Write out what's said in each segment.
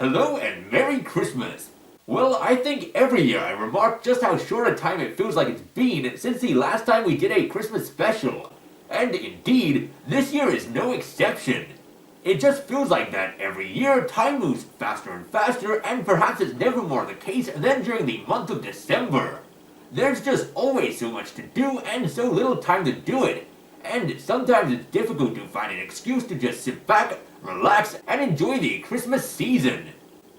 Hello and Merry Christmas! Well, I think every year I remark just how short a time it feels like it's been since the last time we did a Christmas special. And indeed, this year is no exception. It just feels like that every year time moves faster and faster, and perhaps it's never more the case than during the month of December. There's just always so much to do and so little time to do it. And sometimes it's difficult to find an excuse to just sit back, relax, and enjoy the Christmas season.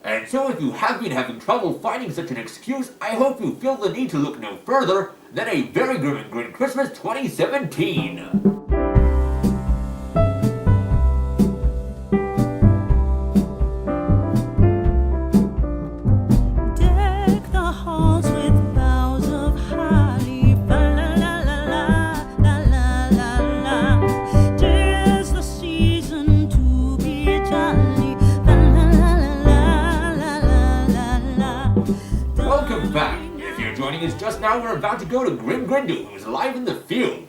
And so if you have been having trouble finding such an excuse, I hope you feel the need to look no further than a very grim and grin Christmas 2017. Welcome back. If you're joining us just now, we're about to go to Grim Grindle, who's live in the field.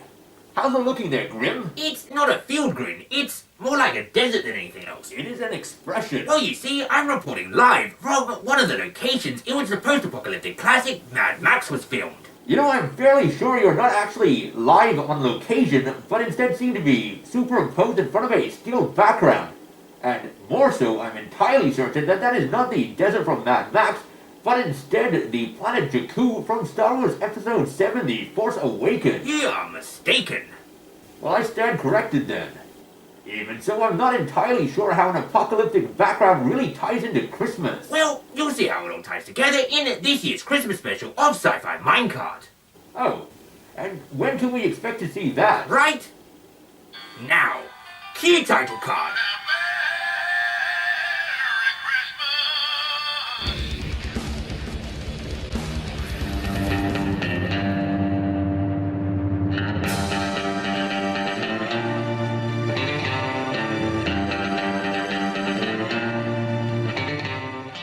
How's it looking there, Grim? It's not a field, Grin. It's more like a desert than anything else. It is an expression. Well, you see, I'm reporting live from one of the locations in which the post-apocalyptic classic Mad Max was filmed. You know, I'm fairly sure you're not actually live on location, but instead seem to be superimposed in front of a steel background. And more so, I'm entirely certain that that is not the desert from Mad Max, but instead the planet Jakku from Star Wars Episode 7, The Force Awakens. You are mistaken. Well, I stand corrected then. Even so, I'm not entirely sure how an apocalyptic background really ties into Christmas. Well, you'll see how it all ties together in this year's Christmas special of Sci-Fi Minecart. Oh, and when can we expect to see that? Right now. Key title card.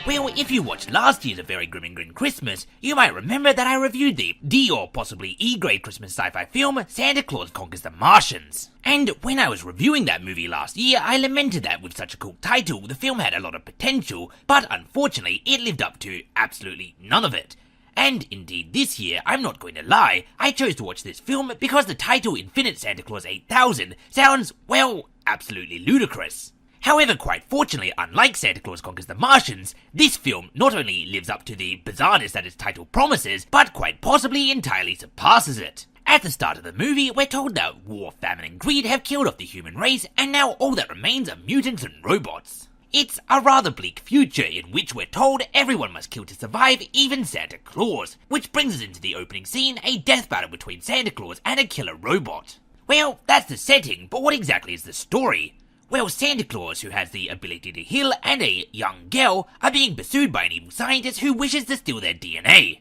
Well, if you watched last year's A Very Grim and Grin Christmas, you might remember that I reviewed the D or possibly E-grade Christmas sci-fi film Santa Claus Conquers the Martians. And when I was reviewing that movie last year, I lamented that with such a cool title, the film had a lot of potential, but unfortunately it lived up to absolutely none of it. And indeed this year, I'm not going to lie, I chose to watch this film because the title Infinite Santa Claus 8000 sounds, well, absolutely ludicrous. However, quite fortunately, unlike Santa Claus Conquers the Martians, this film not only lives up to the bizarreness that its title promises, but quite possibly entirely surpasses it. At the start of the movie, we're told that war, famine and greed have killed off the human race, and now all that remains are mutants and robots. It's a rather bleak future in which we're told everyone must kill to survive, even Santa Claus, which brings us into the opening scene, a death battle between Santa Claus and a killer robot. Well, that's the setting, but what exactly is the story? Well, Santa Claus, who has the ability to heal, and a young girl are being pursued by an evil scientist who wishes to steal their DNA.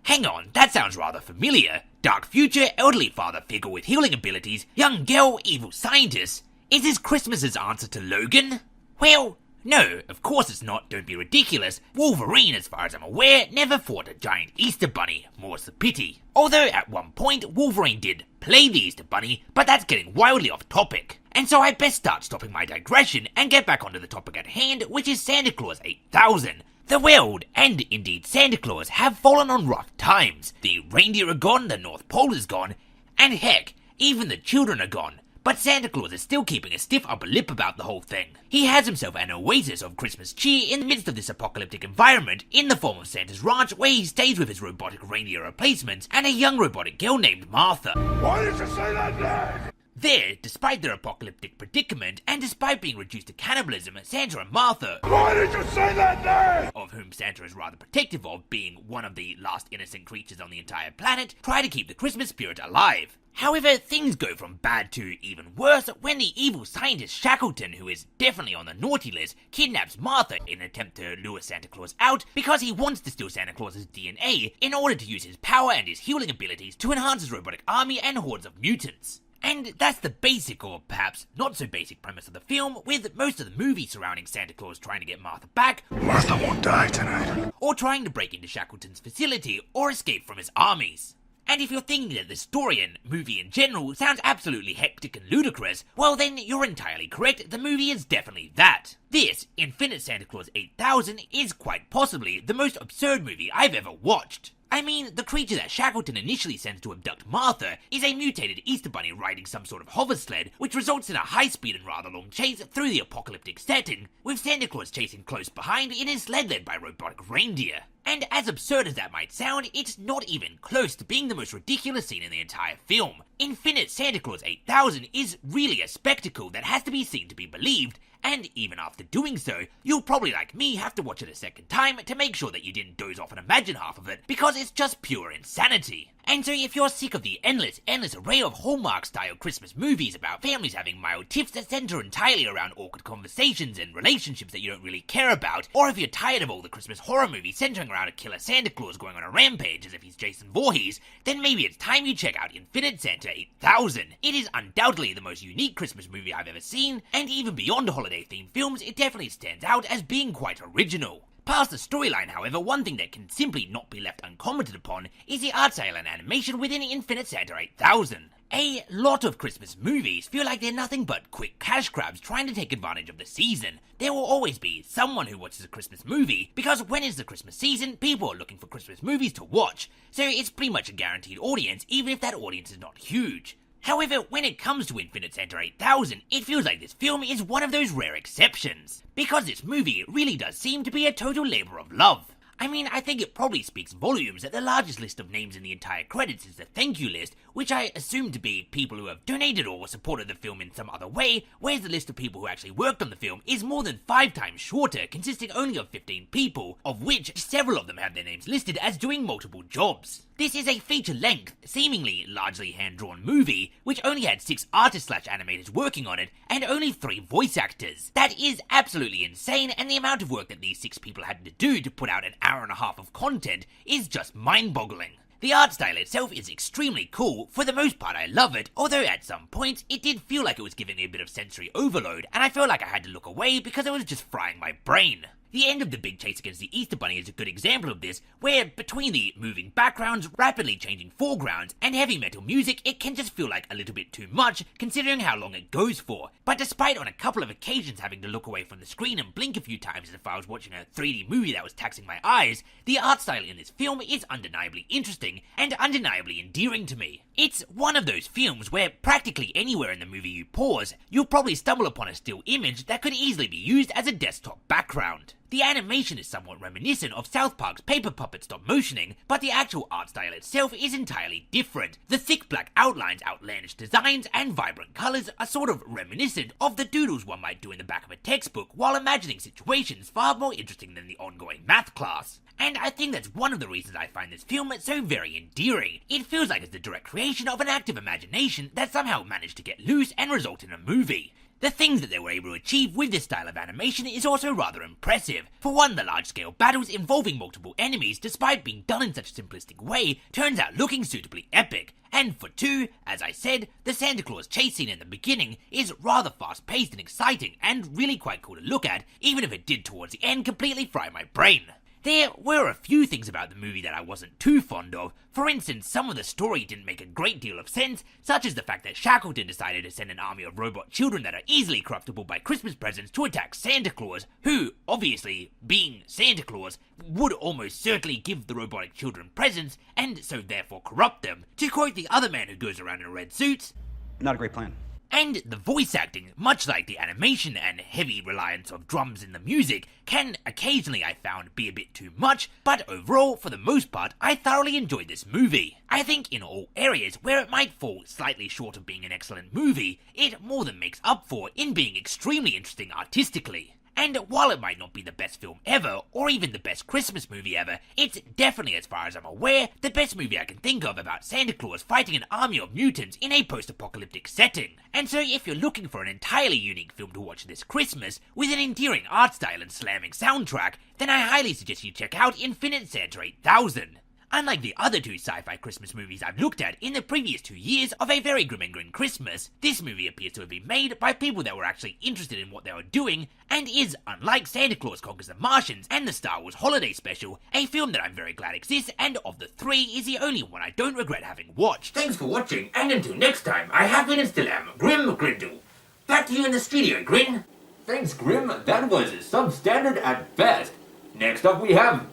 Hang on, that sounds rather familiar. Dark future, elderly father figure with healing abilities, young girl, evil scientist. Is this Christmas's answer to Logan? Well, no, of course it's not, don't be ridiculous. Wolverine, as far as I'm aware, never fought a giant Easter bunny, more's the pity. Although at one point, Wolverine did play the Easter bunny, but that's getting wildly off topic. And so I best start stopping my digression and get back onto the topic at hand, which is Santa Claus 8000. The world, and indeed Santa Claus, have fallen on rough times. The reindeer are gone, the North Pole is gone, and heck, even the children are gone. But Santa Claus is still keeping a stiff upper lip about the whole thing. He has himself an oasis of Christmas cheer in the midst of this apocalyptic environment in the form of Santa's ranch, where he stays with his robotic reindeer replacements and a young robotic girl named Martha. Why did you say that name? There, despite their apocalyptic predicament, and despite being reduced to cannibalism, Santa and Martha, Why did you say that name? of whom Santa is rather protective of, being one of the last innocent creatures on the entire planet, try to keep the Christmas spirit alive. However, things go from bad to even worse when the evil scientist Shackleton, who is definitely on the naughty list, kidnaps Martha in an attempt to lure Santa Claus out because he wants to steal Santa Claus's DNA in order to use his power and his healing abilities to enhance his robotic army and hordes of mutants. And that's the basic, or perhaps not so basic, premise of the film, with most of the movie surrounding Santa Claus trying to get Martha back, Martha won't die tonight. or trying to break into Shackleton's facility, or escape from his armies. And if you're thinking that the story and movie in general sounds absolutely hectic and ludicrous, well then you're entirely correct, the movie is definitely that. This, Infinite Santa Claus 8000, is quite possibly the most absurd movie I've ever watched. I mean, the creature that Shackleton initially sends to abduct Martha is a mutated Easter Bunny riding some sort of hover sled, which results in a high-speed and rather long chase through the apocalyptic setting, with Santa Claus chasing close behind in his sled led by robotic reindeer. And as absurd as that might sound, it's not even close to being the most ridiculous scene in the entire film. Infinite Santa Claus 8000 is really a spectacle that has to be seen to be believed, and even after doing so, you'll probably, like me, have to watch it a second time to make sure that you didn't doze off and imagine half of it, because it's just pure insanity. And so if you're sick of the endless array of Hallmark-style Christmas movies about families having mild tiffs that center entirely around awkward conversations and relationships that you don't really care about, or if you're tired of all the Christmas horror movies centering around a killer Santa Claus going on a rampage as if he's Jason Voorhees, then maybe it's time you check out Infinite Santa 8000. It is undoubtedly the most unique Christmas movie I've ever seen, and even beyond holiday-themed films, it definitely stands out as being quite original. Past the storyline, however, one thing that can simply not be left uncommented upon is the art style and animation within Infinite Santa 8000. A lot of Christmas movies feel like they're nothing but quick cash grabs trying to take advantage of the season. There will always be someone who watches a Christmas movie, because when it's the Christmas season, people are looking for Christmas movies to watch, so it's pretty much a guaranteed audience, even if that audience is not huge. However, when it comes to Infinite Santa 8000, it feels like this film is one of those rare exceptions, because this movie really does seem to be a total labor of love. I mean, I think it probably speaks volumes that the largest list of names in the entire credits is the thank you list, which I assume to be people who have donated or supported the film in some other way, whereas the list of people who actually worked on the film is more than 5 times shorter, consisting only of 15 people, of which several of them have their names listed as doing multiple jobs. This is a feature-length, seemingly largely hand-drawn movie, which only had 6 artists/animators working on it, and only 3 voice actors. That is absolutely insane, and the amount of work that these 6 people had to do to put out an hour and a half of content is just mind-boggling. The art style itself is extremely cool. For the most part, I love it, although at some points, it did feel like it was giving me a bit of sensory overload, and I felt like I had to look away because it was just frying my brain. The end of the big chase against the Easter Bunny is a good example of this, where between the moving backgrounds, rapidly changing foregrounds, and heavy metal music, it can just feel like a little bit too much, considering how long it goes for. But despite on a couple of occasions having to look away from the screen and blink a few times as if I was watching a 3D movie that was taxing my eyes, the art style in this film is undeniably interesting and undeniably endearing to me. It's one of those films where practically anywhere in the movie you pause, you'll probably stumble upon a still image that could easily be used as a desktop background. The animation is somewhat reminiscent of South Park's paper puppet stop motioning, but the actual art style itself is entirely different. The thick black outlines, outlandish designs, and vibrant colours are sort of reminiscent of the doodles one might do in the back of a textbook while imagining situations far more interesting than the ongoing math class. And I think that's one of the reasons I find this film so very endearing. It feels like it's the direct creation of an active imagination that somehow managed to get loose and result in a movie. The things that they were able to achieve with this style of animation is also rather impressive. For one, the large-scale battles involving multiple enemies, despite being done in such a simplistic way, turns out looking suitably epic. And for 2, as I said, the Santa Claus chase scene in the beginning is rather fast-paced and exciting, and really quite cool to look at, even if it did towards the end completely fry my brain. There were a few things about the movie that I wasn't too fond of. For instance, some of the story didn't make a great deal of sense, such as the fact that Shackleton decided to send an army of robot children that are easily corruptible by Christmas presents to attack Santa Claus, who, obviously, being Santa Claus, would almost certainly give the robotic children presents, and so therefore corrupt them. To quote the other man who goes around in red suits, "Not a great plan." And the voice acting, much like the animation and heavy reliance of drums in the music, can occasionally, I found, be a bit too much, but overall, for the most part, I thoroughly enjoyed this movie. I think in all areas where it might fall slightly short of being an excellent movie, it more than makes up for in being extremely interesting artistically. And while it might not be the best film ever, or even the best Christmas movie ever, it's definitely, as far as I'm aware, the best movie I can think of about Santa Claus fighting an army of mutants in a post-apocalyptic setting. And so if you're looking for an entirely unique film to watch this Christmas, with an endearing art style and slamming soundtrack, then I highly suggest you check out Infinite Santa 8000. Unlike the other two sci-fi Christmas movies I've looked at in the previous 2 years of A Very Grim and Grin Christmas, this movie appears to have been made by people that were actually interested in what they were doing, and is, unlike Santa Claus Conquers the Martians and the Star Wars Holiday Special, a film that I'm very glad exists, and of the three is the only one I don't regret having watched. Thanks for watching, and until next time, I have been and still am Grim Grindle. Back to you in the studio, Grin. Thanks, Grim. That was substandard at best. Next up we have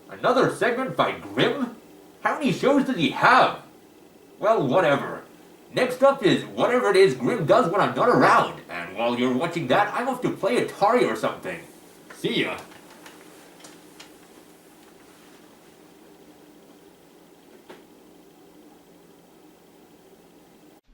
another segment by Grim? How many shows does he have? Well, whatever. Next up is whatever it is Grim does when I'm not around. And while you're watching that, I'm off to play Atari or something. See ya.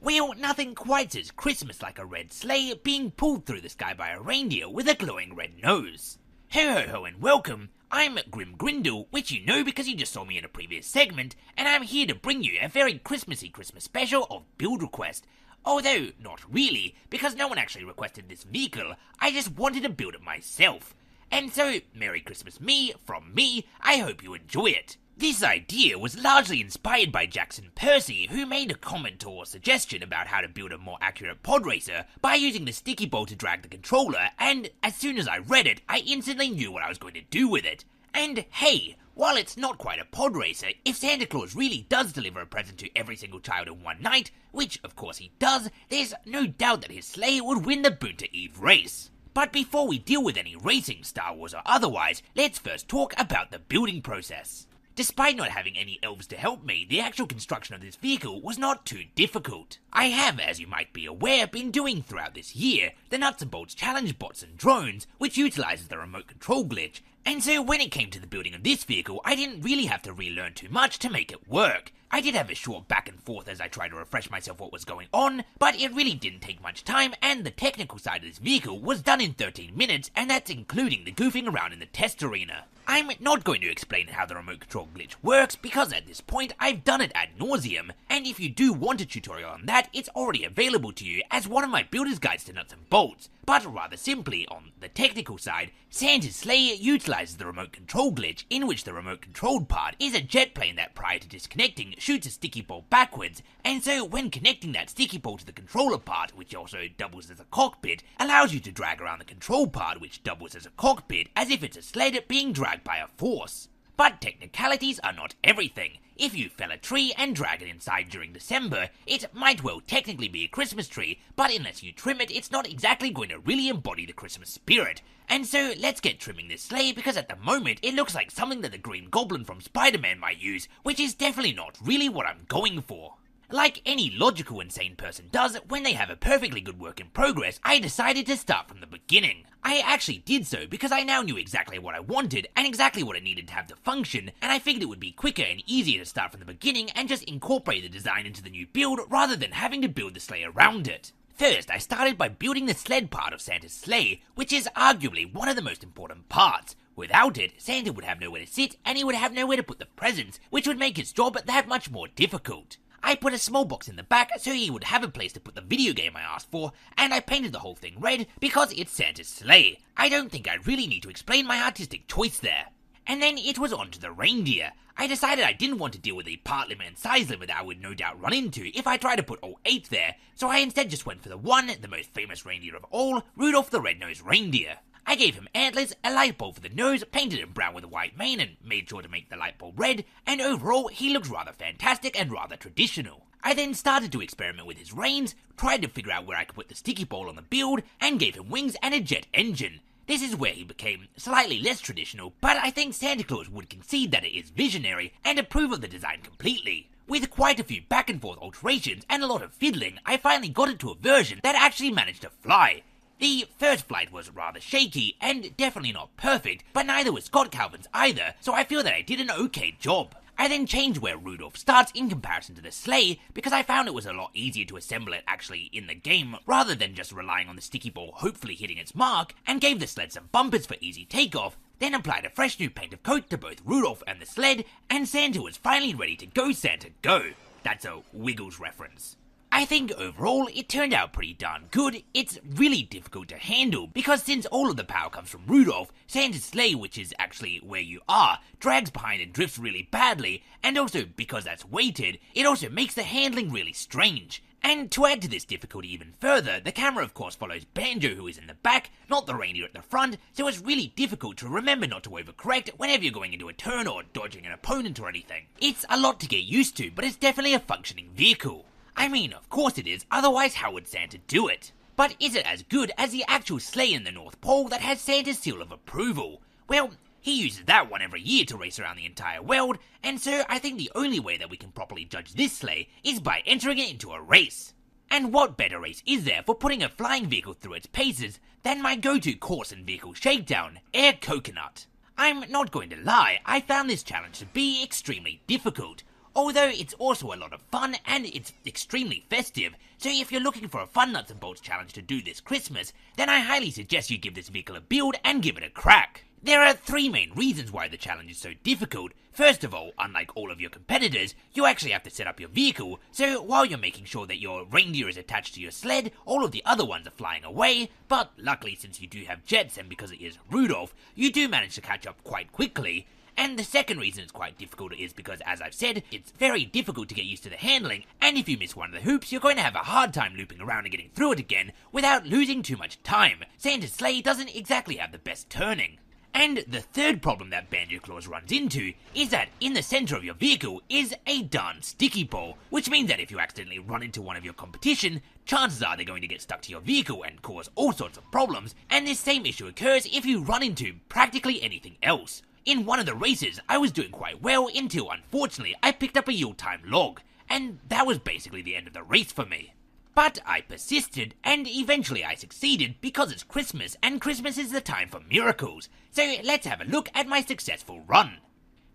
Well, nothing quite says Christmas like a red sleigh being pulled through the sky by a reindeer with a glowing red nose. Ho ho ho and welcome, I'm Grim Grindle, which you know because you just saw me in a previous segment, and I'm here to bring you a very Christmassy Christmas special of Build Request. Although, not really, because no one actually requested this vehicle, I just wanted to build it myself. And so, Merry Christmas me, from me, I hope you enjoy it. This idea was largely inspired by Jackson Percy, who made a comment or suggestion about how to build a more accurate pod racer by using the sticky ball to drag the controller, and as soon as I read it, I instantly knew what I was going to do with it. And hey, while it's not quite a pod racer, if Santa Claus really does deliver a present to every single child in one night, which of course he does, there's no doubt that his sleigh would win the Boonta Eve race. But before we deal with any racing, Star Wars or otherwise, let's first talk about the building process. Despite not having any elves to help me, the actual construction of this vehicle was not too difficult. I have, as you might be aware, been doing throughout this year, the Nuts and Bolts Challenge bots and drones, which utilises the remote control glitch, and so when it came to the building of this vehicle, I didn't really have to relearn too much to make it work. I did have a short back and forth as I tried to refresh myself what was going on, but it really didn't take much time, and the technical side of this vehicle was done in 13 minutes, and that's including the goofing around in the test arena. I'm not going to explain how the remote control glitch works, because at this point I've done it ad nauseum, and if you do want a tutorial on that, it's already available to you as one of my builder's guides to Nuts and Bolts. But rather simply, on the technical side, Santa's sleigh utilizes the remote control glitch, in which the remote controlled part is a jet plane that prior to disconnecting shoots a sticky ball backwards, and so when connecting that sticky ball to the controller part, which also doubles as a cockpit, allows you to drag around the control part, which doubles as a cockpit, as if it's a sled being dragged by a force. But technicalities are not everything. If you fell a tree and drag it inside during December, it might well technically be a Christmas tree, but unless you trim it, it's not exactly going to really embody the Christmas spirit. And so let's get trimming this sleigh, because at the moment it looks like something that the Green Goblin from Spider-Man might use, which is definitely not really what I'm going for. Like any logical insane person does, when they have a perfectly good work in progress, I decided to start from the beginning. I actually did so because I now knew exactly what I wanted and exactly what it needed to have to function, and I figured it would be quicker and easier to start from the beginning and just incorporate the design into the new build rather than having to build the sleigh around it. First, I started by building the sled part of Santa's sleigh, which is arguably one of the most important parts. Without it, Santa would have nowhere to sit and he would have nowhere to put the presents, which would make his job that much more difficult. I put a small box in the back so he would have a place to put the video game I asked for, and I painted the whole thing red because it's Santa's sleigh. I don't think I really need to explain my artistic choice there. And then it was on to the reindeer. I decided I didn't want to deal with the part limit and size limit that I would no doubt run into if I tried to put all 8 there, so I instead just went for the most famous reindeer of all, Rudolph the Red-Nosed Reindeer. I gave him antlers, a light bulb for the nose, painted him brown with a white mane and made sure to make the light bulb red, and overall he looked rather fantastic and rather traditional. I then started to experiment with his reins, tried to figure out where I could put the sticky ball on the build, and gave him wings and a jet engine. This is where he became slightly less traditional, but I think Santa Claus would concede that it is visionary and approve of the design completely. With quite a few back and forth alterations and a lot of fiddling, I finally got it to a version that actually managed to fly. The first flight was rather shaky and definitely not perfect, but neither was Scott Calvin's either, so I feel that I did an okay job. I then changed where Rudolph starts in comparison to the sleigh, because I found it was a lot easier to assemble it actually in the game, rather than just relying on the sticky ball hopefully hitting its mark, and gave the sled some bumpers for easy takeoff, then applied a fresh new paint of coat to both Rudolph and the sled, and Santa was finally ready to go Santa go. That's a Wiggles reference. I I think overall it turned out pretty darn good. It's really difficult to handle because since all of the power comes from Rudolph, Santa's sleigh, which is actually where you are, drags behind and drifts really badly, and also because that's weighted, it also makes the handling really strange. And to add to this difficulty even further, the camera of course follows Banjo, who is in the back, not the reindeer at the front, so it's really difficult to remember not to overcorrect whenever you're going into a turn or dodging an opponent or anything. It's a lot to get used to, but it's definitely a functioning vehicle. I mean, of course it is, otherwise how would Santa do it? But is it as good as the actual sleigh in the North Pole that has Santa's seal of approval? Well, he uses that one every year to race around the entire world, and so I think the only way that we can properly judge this sleigh is by entering it into a race. And what better race is there for putting a flying vehicle through its paces than my go-to course and vehicle shakedown, Air Coconut? I'm not going to lie, I found this challenge to be extremely difficult, although it's also a lot of fun and it's extremely festive, so if you're looking for a fun nuts and bolts challenge to do this Christmas, then I highly suggest you give this vehicle a build and give it a crack. There are three main reasons why the challenge is so difficult. First of all, unlike all of your competitors, you actually have to set up your vehicle, so while you're making sure that your reindeer is attached to your sled, all of the other ones are flying away, but luckily since you do have jets and because it is Rudolph, you do manage to catch up quite quickly. And the second reason it's quite difficult is because, as I've said, it's very difficult to get used to the handling, and if you miss one of the hoops, you're going to have a hard time looping around and getting through it again without losing too much time. Santa's sleigh doesn't exactly have the best turning. And the third problem that Banjo-Claus runs into is that in the center of your vehicle is a darn sticky ball, which means that if you accidentally run into one of your competition, chances are they're going to get stuck to your vehicle and cause all sorts of problems, and this same issue occurs if you run into practically anything else. In one of the races, I was doing quite well until, unfortunately, I picked up a Yuletime log, and that was basically the end of the race for me. But I persisted, and eventually I succeeded because it's Christmas, and Christmas is the time for miracles. So let's have a look at my successful run.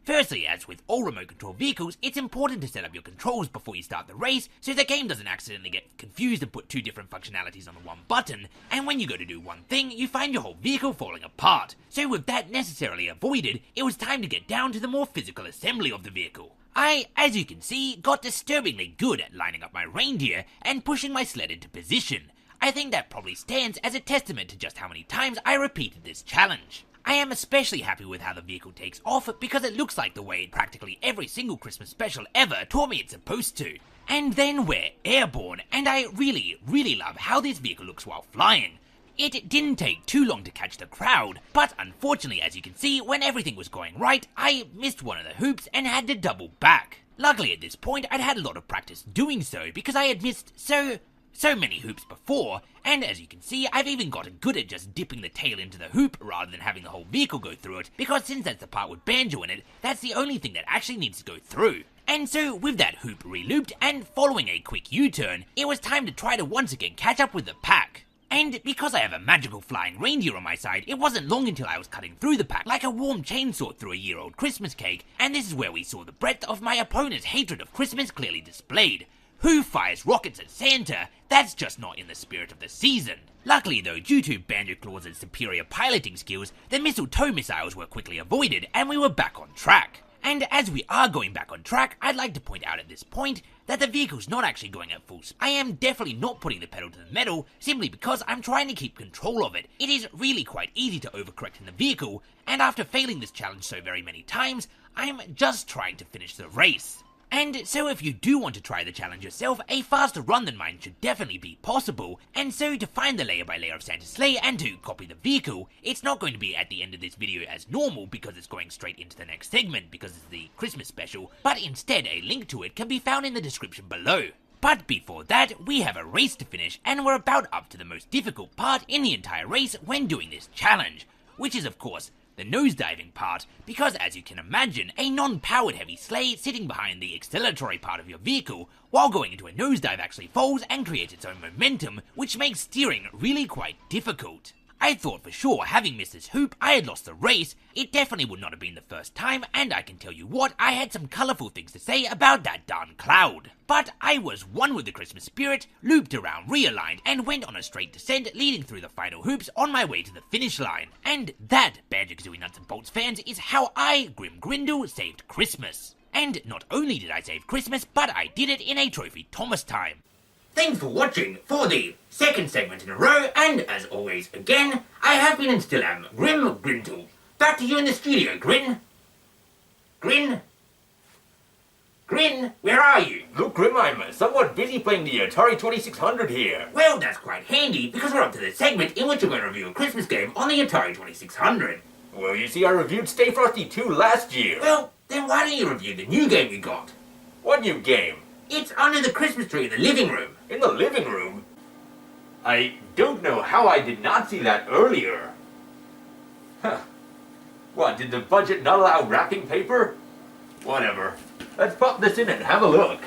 Firstly, as with all remote control vehicles, it's important to set up your controls before you start the race, so the game doesn't accidentally get confused and put two different functionalities on the one button, and when you go to do one thing, you find your whole vehicle falling apart. So with that necessarily avoided, it was time to get down to the more physical assembly of the vehicle. I, as you can see, got disturbingly good at lining up my reindeer and pushing my sled into position. I think that probably stands as a testament to just how many times I repeated this challenge. I am especially happy with how the vehicle takes off because it looks like the way practically every single Christmas special ever taught me it's supposed to. And then we're airborne, and I really love how this vehicle looks while flying. It didn't take too long to catch the crowd, but unfortunately, as you can see, when everything was going right, I missed one of the hoops and had to double back. Luckily at this point, I'd had a lot of practice doing so because I had missed so many hoops before, and as you can see, I've even gotten good at just dipping the tail into the hoop rather than having the whole vehicle go through it, because since that's the part with Banjo in it, that's the only thing that actually needs to go through. And so, with that hoop re-looped and following a quick U-turn, it was time to try to once again catch up with the pack. And because I have a magical flying reindeer on my side, it wasn't long until I was cutting through the pack like a warm chainsaw through a year-old Christmas cake, and this is where we saw the breadth of my opponent's hatred of Christmas clearly displayed. Who fires rockets at Santa? That's just not in the spirit of the season. Luckily though, due to Banjo-Claus's superior piloting skills, the mistletoe missiles were quickly avoided and we were back on track. And as we are going back on track, I'd like to point out at this point that the vehicle's not actually going at full speed. I am definitely not putting the pedal to the metal simply because I'm trying to keep control of it. It is really quite easy to overcorrect in the vehicle, and after failing this challenge so very many times, I'm just trying to finish the race. And so if you do want to try the challenge yourself, a faster run than mine should definitely be possible. And so to find the layer by layer of Santa's sleigh and to copy the vehicle, it's not going to be at the end of this video as normal because it's going straight into the next segment because it's the Christmas special, but instead a link to it can be found in the description below. But before that, we have a race to finish and we're about up to the most difficult part in the entire race when doing this challenge, which is of course the nosediving part, because as you can imagine, a non-powered heavy sleigh sitting behind the acceleratory part of your vehicle while going into a nosedive actually falls and creates its own momentum, which makes steering really quite difficult. I thought for sure, having missed this hoop, I had lost the race. It definitely would not have been the first time, and I can tell you what, I had some colourful things to say about that darn cloud. But I was one with the Christmas spirit, looped around, realigned, and went on a straight descent leading through the final hoops on my way to the finish line. And that, Banjo-Kazooie Nuts and Bolts fans, is how I, Grim Grindle, saved Christmas. And not only did I save Christmas, but I did it in a Trophy Thomas time. Thanks for watching for the second segment in a row, and as always, again, I have been and still am Grim Grindle. Back to you in the studio, Grin. Grin? Grin, where are you? Look, Grim, I'm somewhat busy playing the Atari 2600 here. Well, that's quite handy, because we're up to the segment in which we're going to review a Christmas game on the Atari 2600. Well, you see, I reviewed Stay Frosty 2 last year. Well, then why don't you review the new game we got? What new game? It's under the Christmas tree in the living room. In the living room? I don't know how I did not see that earlier. Huh. What, did the budget not allow wrapping paper? Whatever. Let's pop this in and have a look.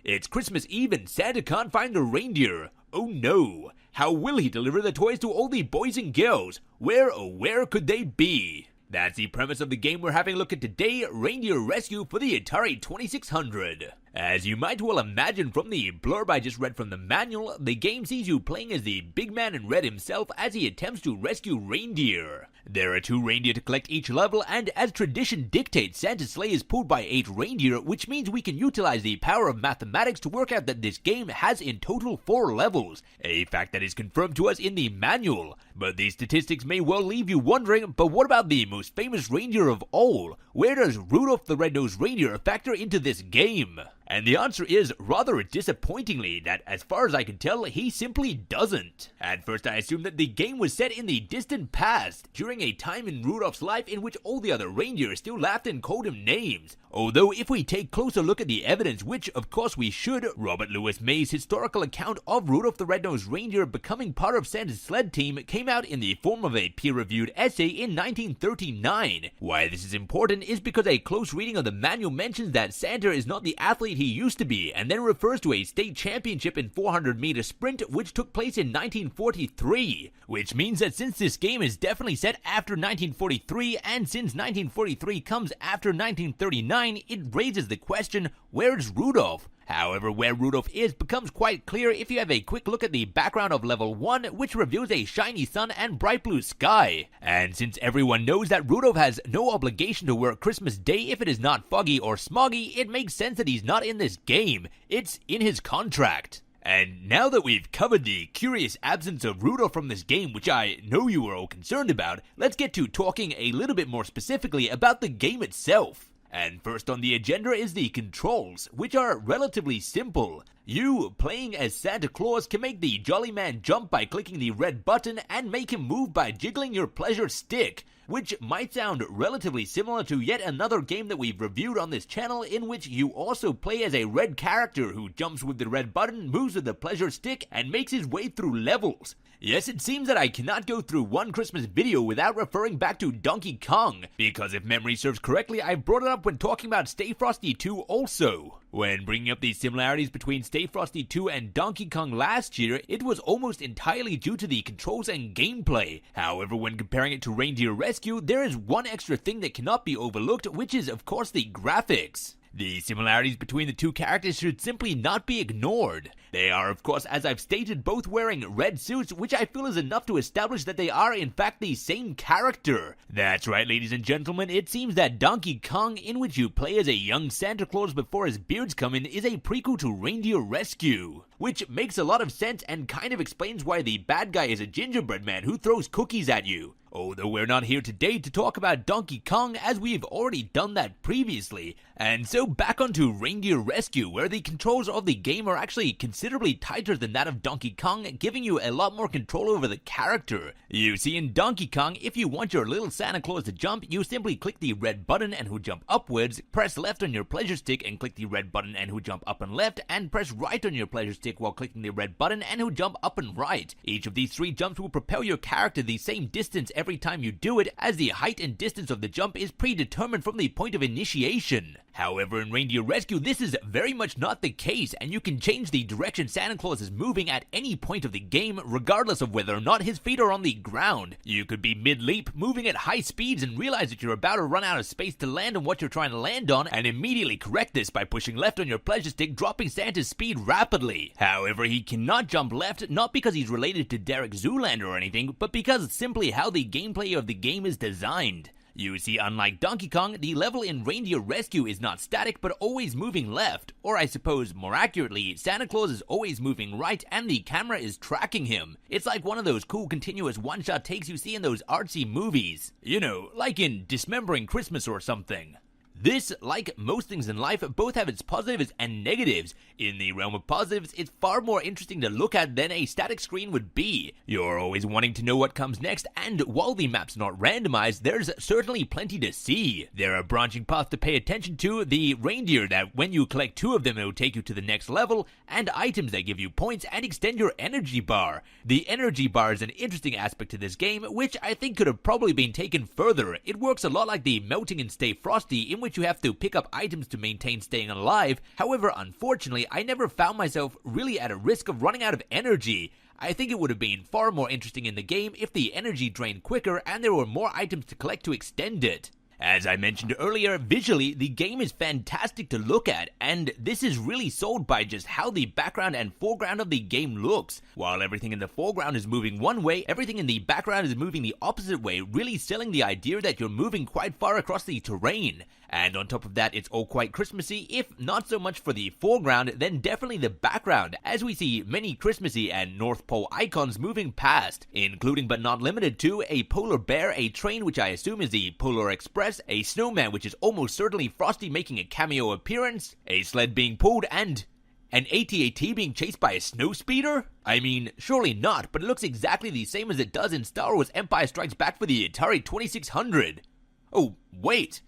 It's Christmas Eve and Santa can't find a reindeer. Oh no! How will he deliver the toys to all the boys and girls? Where, oh where could they be? That's the premise of the game we're having a look at today, Reindeer Rescue for the Atari 2600. As you might well imagine from the blurb I just read from the manual, the game sees you playing as the big man in red himself as he attempts to rescue reindeer. There are 2 reindeer to collect each level, and as tradition dictates, Santa's sleigh is pulled by 8 reindeer, which means we can utilize the power of mathematics to work out that this game has in total 4 levels, a fact that is confirmed to us in the manual. But these statistics may well leave you wondering, but what about the most famous reindeer of all? Where does Rudolph the Red-Nosed Reindeer factor into this game? And the answer is, rather disappointingly, that as far as I can tell, he simply doesn't. At first I assumed that the game was set in the distant past, during a time in Rudolph's life in which all the other reindeer still laughed and called him names. Although if we take closer look at the evidence, which of course we should, Robert Louis May's historical account of Rudolph the Red-Nosed Reindeer becoming part of Santa's sled team came out in the form of a peer-reviewed essay in 1939. Why this is important is because a close reading of the manual mentions that Santa is not the athlete he used to be, and then refers to a state championship in 400-meter sprint which took place in 1943, which means that since this game is definitely set after 1943, and since 1943 comes after 1939, it raises the question, where's Rudolph? However, where Rudolph is becomes quite clear if you have a quick look at the background of level 1, which reveals a shiny sun and bright blue sky. And since everyone knows that Rudolph has no obligation to work Christmas Day if it is not foggy or smoggy, it makes sense that he's not in this game. It's in his contract. And now that we've covered the curious absence of Rudolph from this game, which I know you are all concerned about, let's get to talking a little bit more specifically about the game itself. And first on the agenda is the controls, which are relatively simple. You, playing as Santa Claus, can make the Jolly Man jump by clicking the red button and make him move by jiggling your pleasure stick, which might sound relatively similar to yet another game that we've reviewed on this channel, in which you also play as a red character who jumps with the red button, moves with the pleasure stick, and makes his way through levels. Yes, it seems that I cannot go through one Christmas video without referring back to Donkey Kong, because if memory serves correctly, I brought it up when talking about Stay Frosty 2 also. When bringing up the similarities between Stay Frosty 2 and Donkey Kong last year, it was almost entirely due to the controls and gameplay. However, when comparing it to Reindeer Rescue, there is one extra thing that cannot be overlooked, which is of course the graphics. The similarities between the 2 characters should simply not be ignored. They are, of course, as I've stated, both wearing red suits, which I feel is enough to establish that they are in fact the same character. That's right, ladies and gentlemen, it seems that Donkey Kong, in which you play as a young Santa Claus before his beards come in, is a prequel to Reindeer Rescue, which makes a lot of sense and kind of explains why the bad guy is a gingerbread man who throws cookies at you. Although we're not here today to talk about Donkey Kong, as we've already done that previously. And so back onto Reindeer Rescue, where the controls of the game are actually considerably tighter than that of Donkey Kong, giving you a lot more control over the character. You see, in Donkey Kong, if you want your little Santa Claus to jump, you simply click the red button and he'll jump upwards, press left on your pleasure stick and click the red button and he'll jump up and left, and press right on your pleasure stick while clicking the red button and he'll jump up and right. Each of these 3 jumps will propel your character the same distance every time you do it, as the height and distance of the jump is predetermined from the point of initiation. However, in Reindeer Rescue, this is very much not the case, and you can change the direction Santa Claus is moving at any point of the game, regardless of whether or not his feet are on the ground. You could be mid-leap, moving at high speeds, and realize that you're about to run out of space to land on what you're trying to land on, and immediately correct this by pushing left on your pleasure stick, dropping Santa's speed rapidly. However, he cannot jump left, not because he's related to Derek Zoolander or anything, but because it's simply how the gameplay of the game is designed. You see, unlike Donkey Kong, the level in Reindeer Rescue is not static but always moving left, or I suppose more accurately, Santa Claus is always moving right and the camera is tracking him. It's like one of those cool continuous one-shot takes you see in those artsy movies. You know, like in Dismembering Christmas or something. This, like most things in life, both have its positives and negatives. In the realm of positives, it's far more interesting to look at than a static screen would be. You're always wanting to know what comes next, and while the map's not randomized, there's certainly plenty to see. There are branching paths to pay attention to, the reindeer that when you collect 2 of them it'll take you to the next level, and items that give you points and extend your energy bar. The energy bar is an interesting aspect to this game, which I think could have probably been taken further. It works a lot like the Melting and Stay Frosty, in which you have to pick up items to maintain staying alive. However, unfortunately, I never found myself really at a risk of running out of energy. I think it would have been far more interesting in the game if the energy drained quicker and there were more items to collect to extend it. As I mentioned earlier, visually, the game is fantastic to look at, and this is really sold by just how the background and foreground of the game looks. While everything in the foreground is moving one way, everything in the background is moving the opposite way, really selling the idea that you're moving quite far across the terrain. And on top of that, it's all quite Christmassy, if not so much for the foreground, then definitely the background, as we see many Christmassy and North Pole icons moving past, including but not limited to a polar bear, a train which I assume is the Polar Express, a snowman which is almost certainly Frosty making a cameo appearance, a sled being pulled, and an AT-AT being chased by a snowspeeder? I mean, surely not, but it looks exactly the same as it does in Star Wars Empire Strikes Back for the Atari 2600. Oh, wait.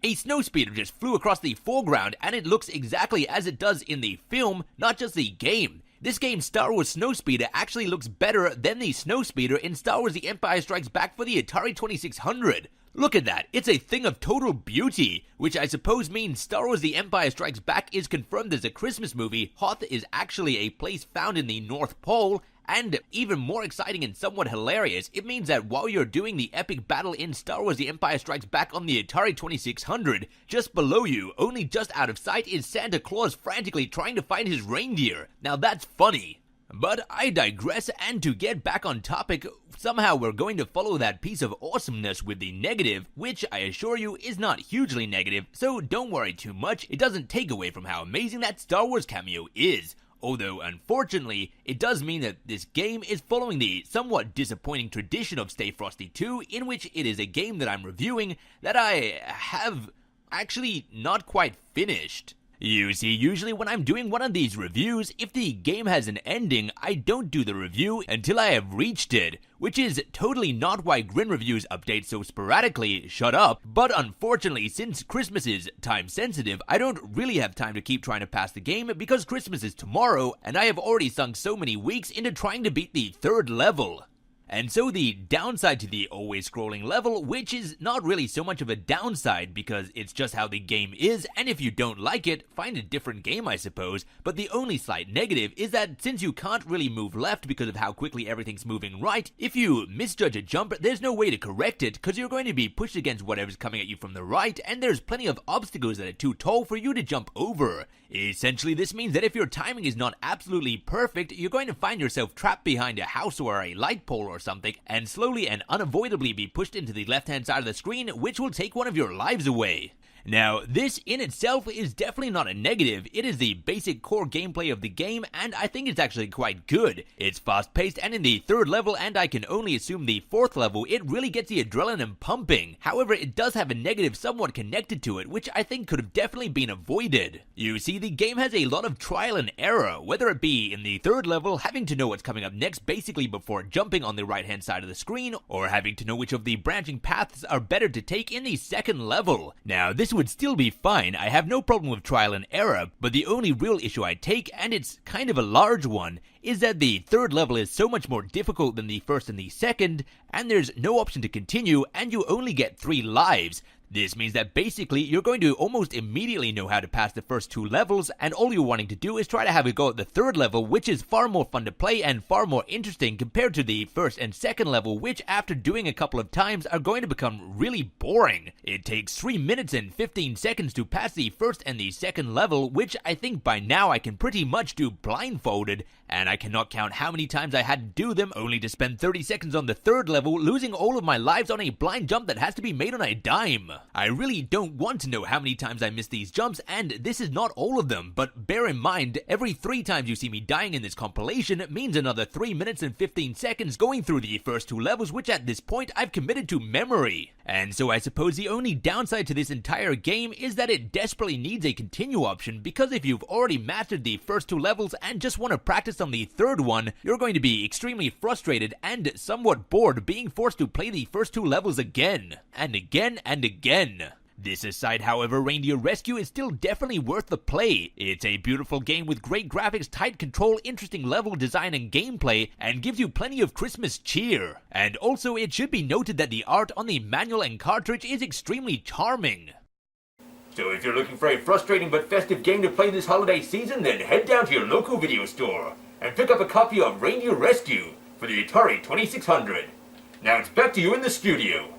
A snowspeeder just flew across the foreground, and it looks exactly as it does in the film, not just the game. This game's Star Wars Snowspeeder actually looks better than the snowspeeder in Star Wars The Empire Strikes Back for the Atari 2600. Look at that, it's a thing of total beauty, which I suppose means Star Wars The Empire Strikes Back is confirmed as a Christmas movie. Hoth is actually a place found in the North Pole, and even more exciting and somewhat hilarious, it means that while you're doing the epic battle in Star Wars The Empire Strikes Back on the Atari 2600, just below you, only just out of sight, is Santa Claus frantically trying to find his reindeer. Now that's funny. But I digress, and to get back on topic, somehow we're going to follow that piece of awesomeness with the negative, which I assure you is not hugely negative, so don't worry too much. It doesn't take away from how amazing that Star Wars cameo is. Although, unfortunately, it does mean that this game is following the somewhat disappointing tradition of Stay Frosty 2, in which it is a game that I'm reviewing that I have actually not quite finished. You see, usually when I'm doing one of these reviews, if the game has an ending, I don't do the review until I have reached it, which is totally not why Grin reviews update so sporadically, shut up, but unfortunately, since Christmas is time sensitive, I don't really have time to keep trying to pass the game because Christmas is tomorrow, and I have already sunk so many weeks into trying to beat the 3rd level. And so the downside to the always scrolling level, which is not really so much of a downside because it's just how the game is, and if you don't like it, find a different game I suppose, but the only slight negative is that since you can't really move left because of how quickly everything's moving right, if you misjudge a jump, there's no way to correct it because you're going to be pushed against whatever's coming at you from the right, and there's plenty of obstacles that are too tall for you to jump over. Essentially, this means that if your timing is not absolutely perfect, you're going to find yourself trapped behind a house or a light pole or something, and slowly and unavoidably be pushed into the left-hand side of the screen, which will take one of your lives away. Now, this in itself is definitely not a negative. It is the basic core gameplay of the game, and I think it's actually quite good. It's fast-paced and in the 3rd level, and I can only assume the 4th level, it really gets the adrenaline pumping. However, it does have a negative somewhat connected to it, which I think could have definitely been avoided. You see, the game has a lot of trial and error, whether it be in the 3rd level, having to know what's coming up next basically before jumping on the right-hand side of the screen, or having to know which of the branching paths are better to take in the 2nd level. Now, this would still be fine, I have no problem with trial and error, but the only real issue I take, and it's kind of a large one, is that the 3rd level is so much more difficult than the 1st and the 2nd, and there's no option to continue, and you only get 3 lives. This means that basically you're going to almost immediately know how to pass the first 2 levels, and all you're wanting to do is try to have a go at the 3rd level, which is far more fun to play and far more interesting compared to the 1st and 2nd level, which after doing a couple of times are going to become really boring. It takes 3 minutes and 15 seconds to pass the 1st and the 2nd level, which I think by now I can pretty much do blindfolded, and I cannot count how many times I had to do them only to spend 30 seconds on the 3rd level, losing all of my lives on a blind jump that has to be made on a dime. I really don't want to know how many times I missed these jumps, and this is not all of them, but bear in mind, every 3 times you see me dying in this compilation means another 3 minutes and 15 seconds going through the first 2 levels, which at this point I've committed to memory. And so I suppose the only downside to this entire game is that it desperately needs a continue option, because if you've already mastered the first 2 levels and just want to practice on the 3rd one, you're going to be extremely frustrated and somewhat bored being forced to play the first 2 levels again, and again, and again. This aside, however, Reindeer Rescue is still definitely worth the play. It's a beautiful game with great graphics, tight control, interesting level design and gameplay, and gives you plenty of Christmas cheer. And also, it should be noted that the art on the manual and cartridge is extremely charming. So if you're looking for a frustrating but festive game to play this holiday season, then head down to your local video store and pick up a copy of Reindeer Rescue for the Atari 2600. Now it's back to you in the studio.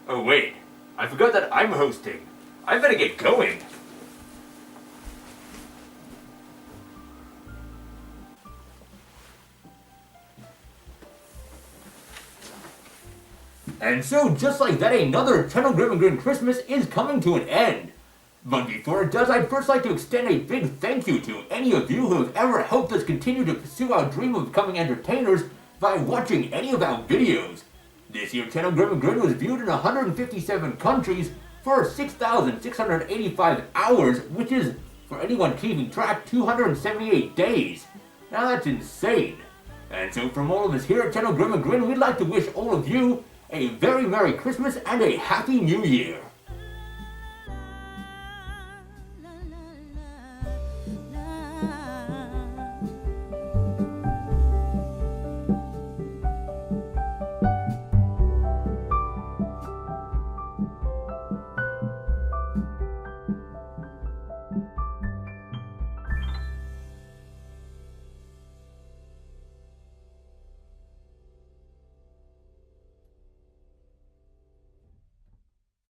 Oh wait, I forgot that I'm hosting. I better get going. And so, just like that, another Channel Grin Christmas is coming to an end. But before it does, I'd first like to extend a big thank you to any of you who have ever helped us continue to pursue our dream of becoming entertainers by watching any of our videos. This year, Channel Grin was viewed in 157 countries for 6,685 hours, which is, for anyone keeping track, 278 days. Now that's insane. And so from all of us here at Channel Grin, we'd like to wish all of you a very Merry Christmas and a Happy New Year.